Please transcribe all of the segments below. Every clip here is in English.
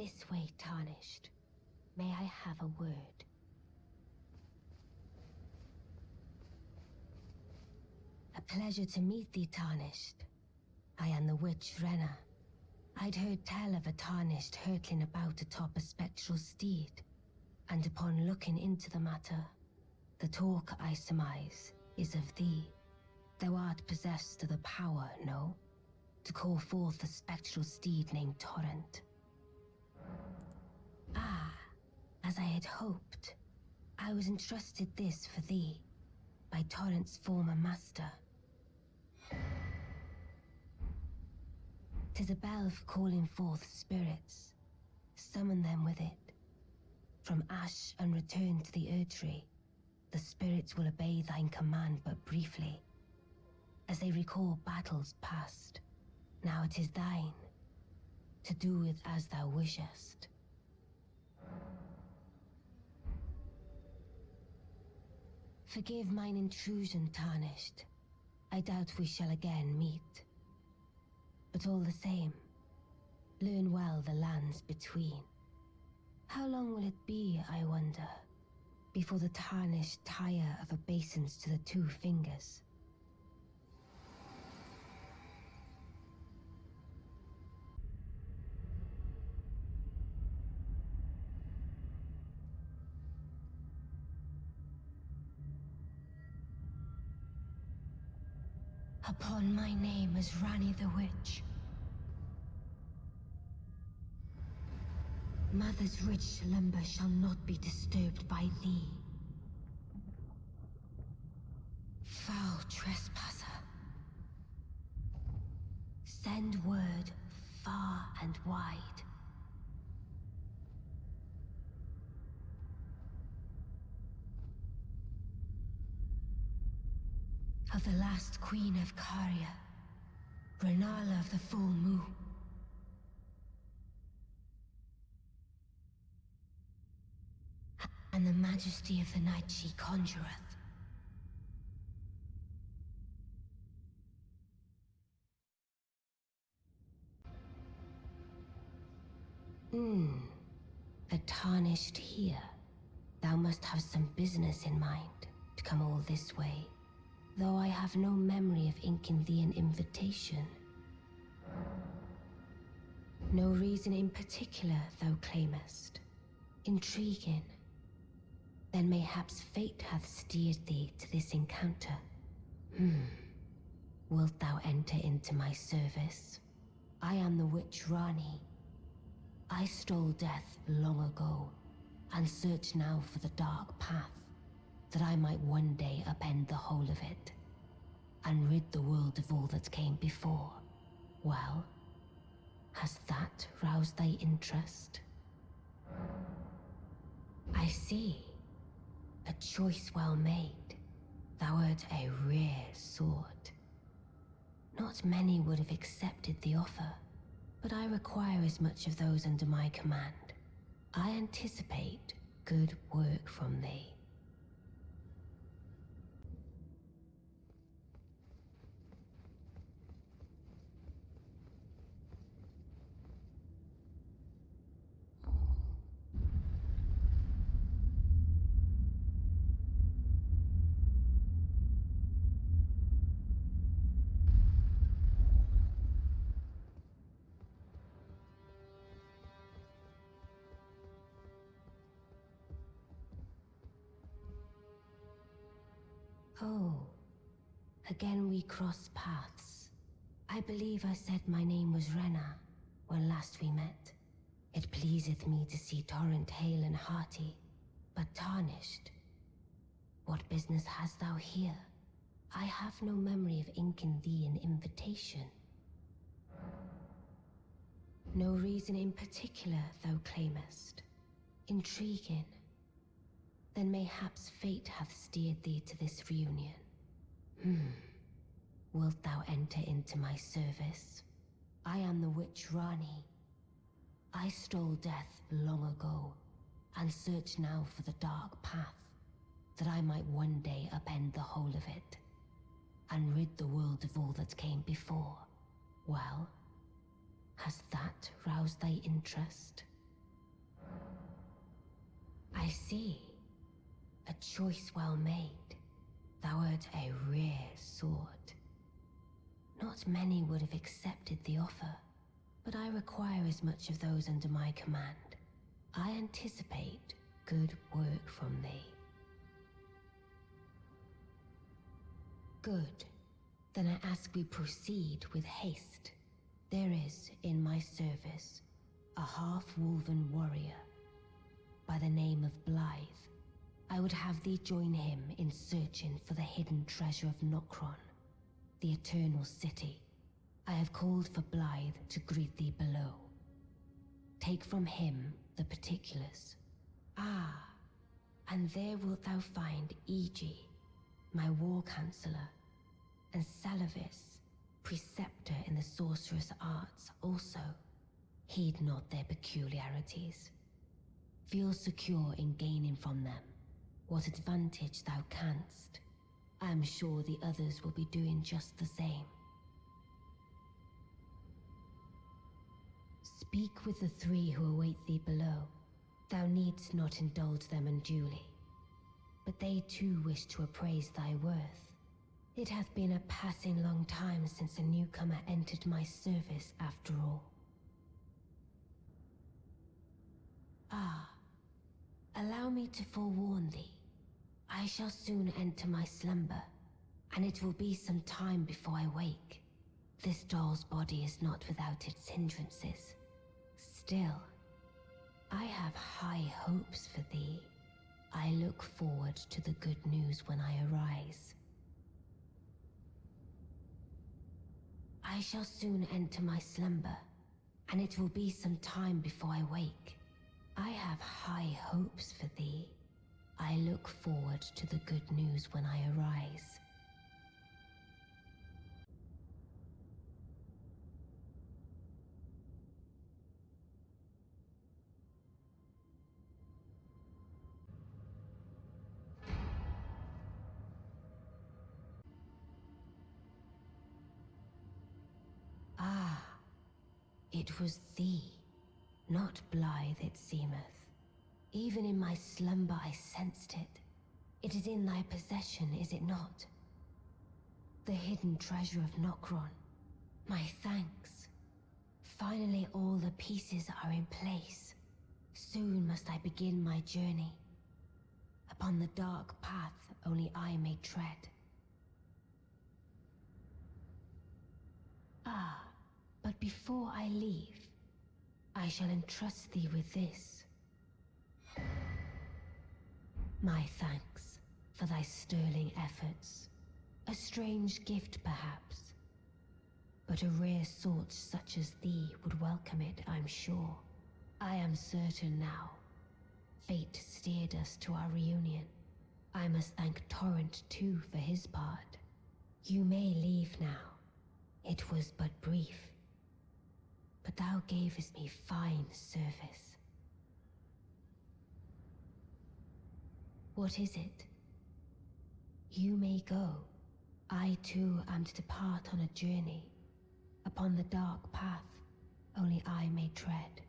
this way, Tarnished. May I have a word? A pleasure to meet thee, Tarnished. I am the witch Ranni. I'd heard tell of a Tarnished hurtling about atop a spectral steed, and upon looking into the matter, the talk, I surmise, is of thee. Thou art possessed of the power, no? To call forth a spectral steed named Torrent. Ah, as I had hoped, I was entrusted this for thee, by Torrent's former master. 'Tis a bell for calling forth spirits. Summon them with it. From ash and return to the Erdtree, the spirits will obey thine command but briefly, as they recall battles past. Now it is thine, to do with as thou wishest. Forgive mine intrusion, Tarnished. I doubt we shall again meet. But all the same, learn well the lands between. How long will it be, I wonder, before the Tarnished tire of obeisance to the two fingers? Upon my name as Ranni the Witch. Mother's rich slumber shall not be disturbed by thee. Foul trespasser. Send word far and wide. Of the last queen of Caria, Renala of the full moon. And the majesty of the night she conjureth. A Tarnished here. Thou must have some business in mind to come all this way. Though I have no memory of inking thee an invitation. No reason in particular thou claimest. Intriguing. Then mayhaps fate hath steered thee to this encounter. Wilt thou enter into my service? I am the witch Ranni. I stole death long ago, and search now for the dark path, that I might one day upend the whole of it, and rid the world of all that came before. Well, has that roused thy interest? I see. A choice well made. Thou art a rare sword. Not many would have accepted the offer, but I require as much of those under my command. I anticipate good work from thee. Oh, again we cross paths. I believe I said my name was Ranni when last we met. It pleaseth me to see Torrent hale and hearty, but Tarnished. What business hast thou here? I have no memory of inking thee an invitation. No reason in particular thou claimest. Intriguing. Then mayhaps fate hath steered thee to this reunion. Wilt thou enter into my service? I am the witch Ranni. I stole death long ago, and search now for the dark path, that I might one day upend the whole of it, and rid the world of all that came before. Well, has that roused thy interest? I see. A choice well made. Thou art a rare sword. Not many would have accepted the offer, but I require as much of those under my command. I anticipate good work from thee. Good. Then I ask we proceed with haste. There is, in my service, a half-wolven warrior by the name of Blythe. I would have thee join him in searching for the hidden treasure of Nokron, the Eternal City. I have called for Blythe to greet thee below. Take from him the particulars. Ah, and there wilt thou find Egi, my war counselor, and Salavis, preceptor in the sorcerous arts also. Heed not their peculiarities. Feel secure in gaining from them what advantage thou canst. I am sure the others will be doing just the same. Speak with the three who await thee below. Thou needst not indulge them unduly, but they too wish to appraise thy worth. It hath been a passing long time since a newcomer entered my service after all. Ah, allow me to forewarn thee. I shall soon enter my slumber, and it will be some time before I wake. This doll's body is not without its hindrances. Still, I have high hopes for thee. I look forward to the good news when I arise. I shall soon enter my slumber, and it will be some time before I wake. I have high hopes for thee. I look forward to the good news when I arise. Ah, it was thee, not Blythe it seemeth. Even in my slumber I sensed it. It is in thy possession, is it not? The hidden treasure of Nokron. My thanks. Finally all the pieces are in place. Soon must I begin my journey. Upon the dark path only I may tread. Ah, but before I leave, I shall entrust thee with this. My thanks for thy sterling efforts. A strange gift, perhaps, but a rare sort such as thee would welcome it, I'm sure. I am certain now. Fate steered us to our reunion. I must thank Torrent too for his part. You may leave now. It was but brief, but thou gavest me fine service. What is it? You may go. I too am to depart on a journey. Upon the dark path, only I may tread.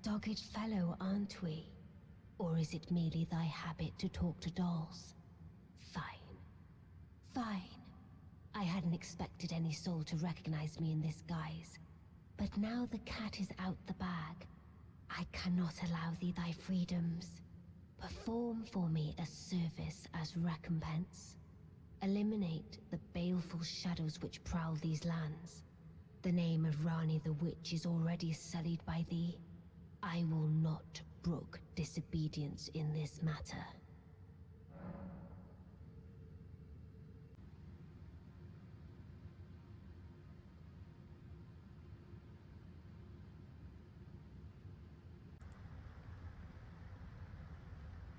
dogged fellow, aren't we? Or is it merely thy habit to talk to dolls? Fine. Fine. I hadn't expected any soul to recognize me in this guise. But now the cat is out the bag. I cannot allow thee thy freedoms. Perform for me a service as recompense. Eliminate the baleful shadows which prowl these lands. The name of Ranni the Witch is already sullied by thee. I will not brook disobedience in this matter.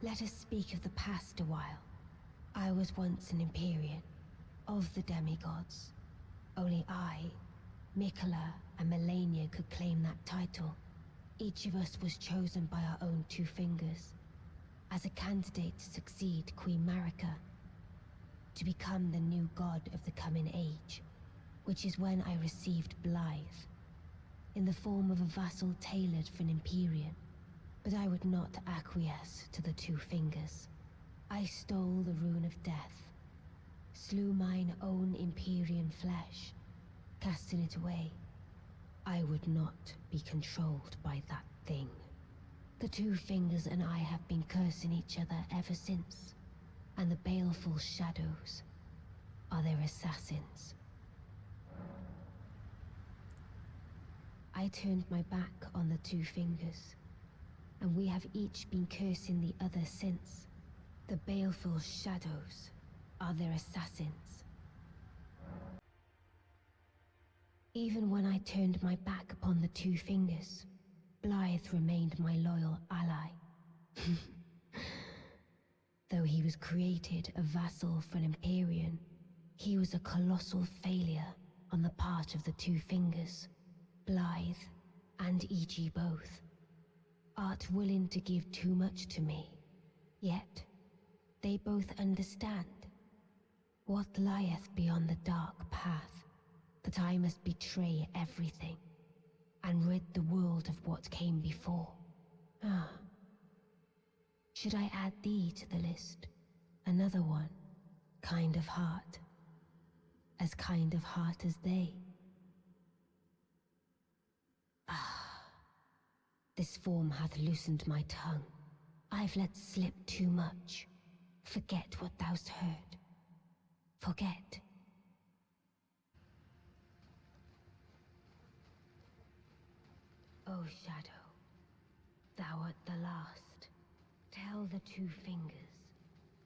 Let us speak of the past a while. I was once an Empyrean, of the demigods. Only I, Mikola, and Melania could claim that title. Each of us was chosen by our own two fingers, as a candidate to succeed Queen Marika, to become the new god of the coming age, which is when I received Blythe, in the form of a vassal tailored for an Empyrean. But I would not acquiesce to the two fingers. I stole the rune of death, slew mine own Empyrean flesh, casting it away. I would not be controlled by that thing. The two fingers and I have been cursing each other ever since, and the baleful shadows are their assassins. I turned my back on the two fingers, and we have each been cursing the other since. The baleful shadows are their assassins. Even when I turned my back upon the two fingers, Blythe remained my loyal ally. Though he was created a vassal for an Empyrean, he was a colossal failure on the part of the two fingers. Blythe and E.G. both. Art willing to give too much to me, yet they both understand what lieth beyond the dark path, that I must betray everything and rid the world of what came before. Ah. Should I add thee to the list? Another one, kind of heart. As kind of heart as they. Ah. This form hath loosened my tongue. I've let slip too much. Forget what thou'st heard. Forget. O shadow, thou art the last. Tell the two fingers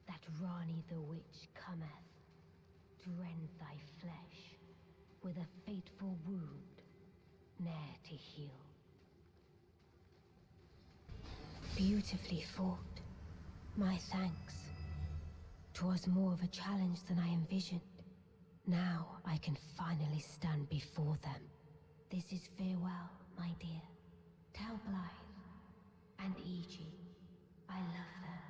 that Ranni the Witch cometh to rend thy flesh with a fateful wound, ne'er to heal. Beautifully fought. My thanks. 'Twas more of a challenge than I envisioned. Now I can finally stand before them. This is farewell, my dear. Tell Blythe and E.G. I love them.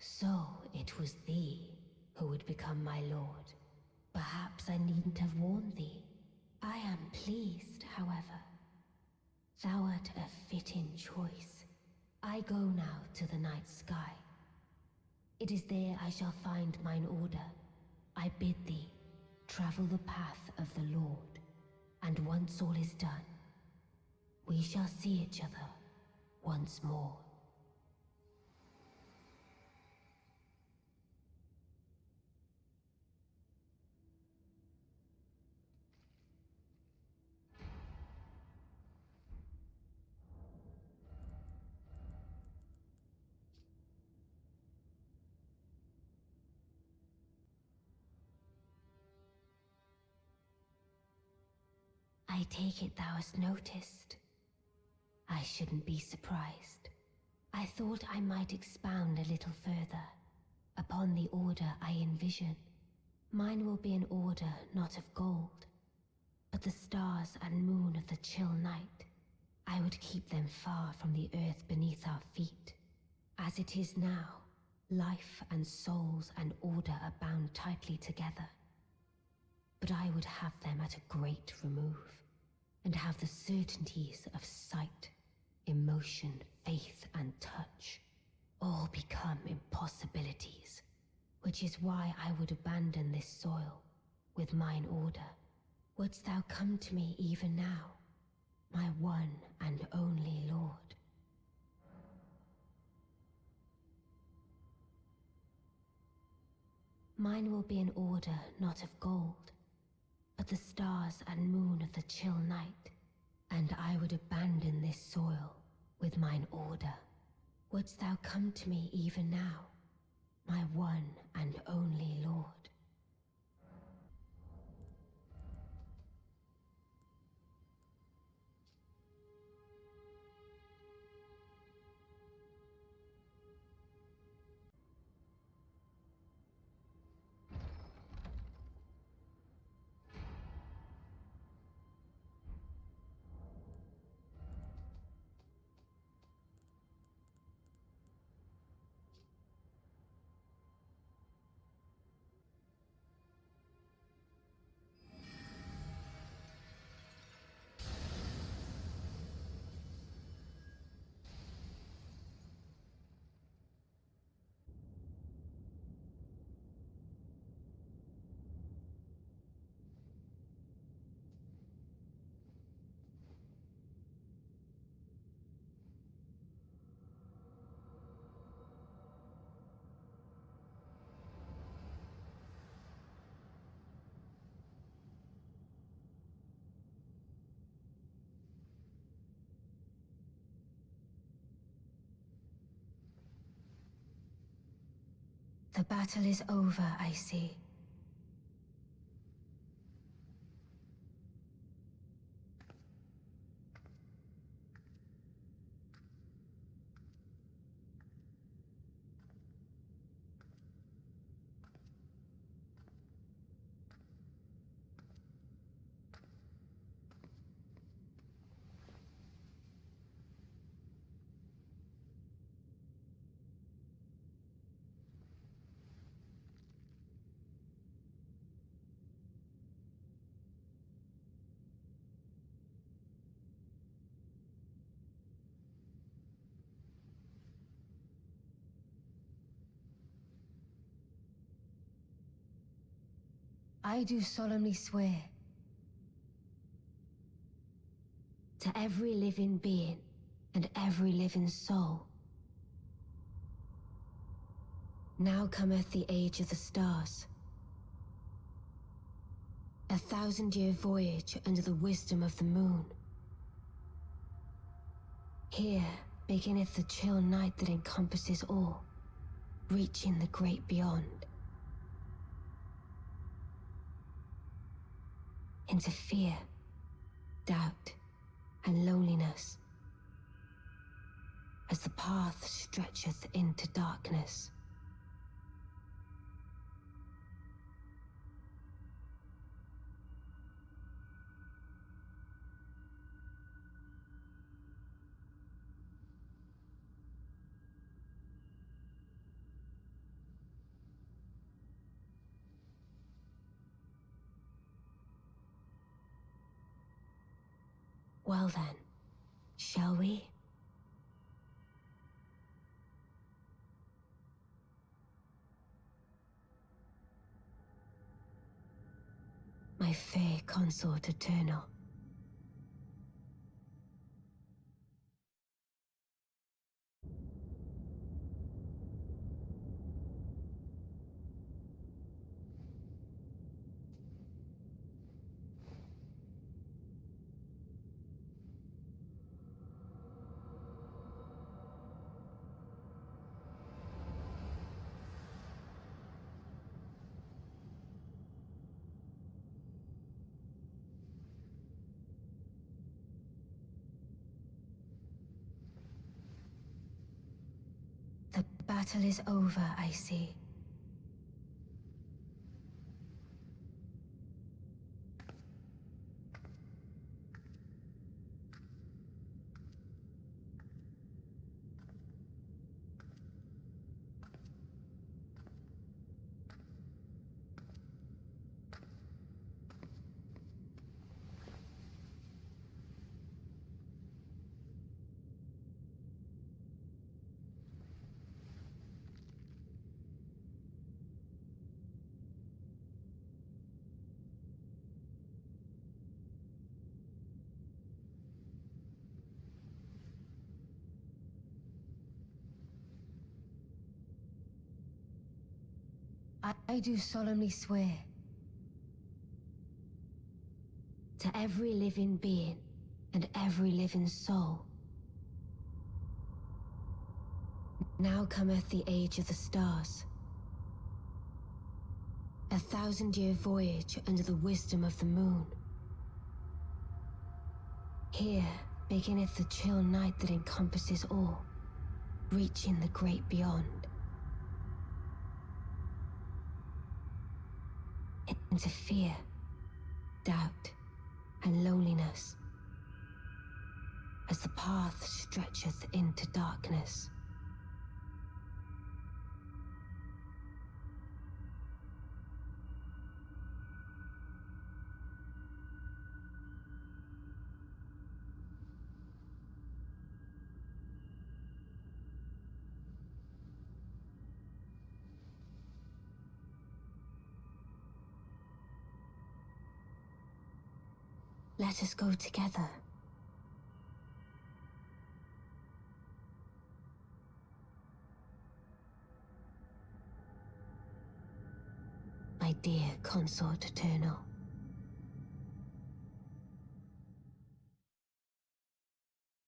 So it was thee who would become my lord. Perhaps I needn't have warned thee. I am pleased, however. Thou art a fitting choice. I go now to the night sky. It is there I shall find mine order. I bid thee travel the path of the Lord, and once all is done, we shall see each other once more. I take it thou hast noticed. I shouldn't be surprised. I thought I might expound a little further upon the order I envision. Mine will be an order not of gold, but the stars and moon of the chill night. I would keep them far from the earth beneath our feet. As it is now, life and souls and order are bound tightly together. But I would have them at a great remove, and have the certainties of sight, emotion, faith, and touch all become impossibilities, which is why I would abandon this soil with mine order. Wouldst thou come to me even now, my one and only Lord? Mine will be an order not of gold, but the stars and moon of the chill night, and I would abandon this soil with mine order. Wouldst thou come to me even now, my one and only Lord? The battle is over, I see. I do solemnly swear to every living being and every living soul. Now cometh the age of the stars, 1,000-year voyage under the wisdom of the moon. Here beginneth the chill night that encompasses all, reaching the great beyond. Into fear, doubt, and loneliness, as the path stretcheth into darkness. Well then, shall we? My fair consort eternal. The battle is over, I see. I do solemnly swear to every living being and every living soul. Now cometh the age of the stars. 1,000-year voyage under the wisdom of the moon. Here beginneth the chill night that encompasses all, reaching the great beyond. Into fear, doubt, and loneliness, as the path stretcheth into darkness. Let us go together. My dear consort eternal.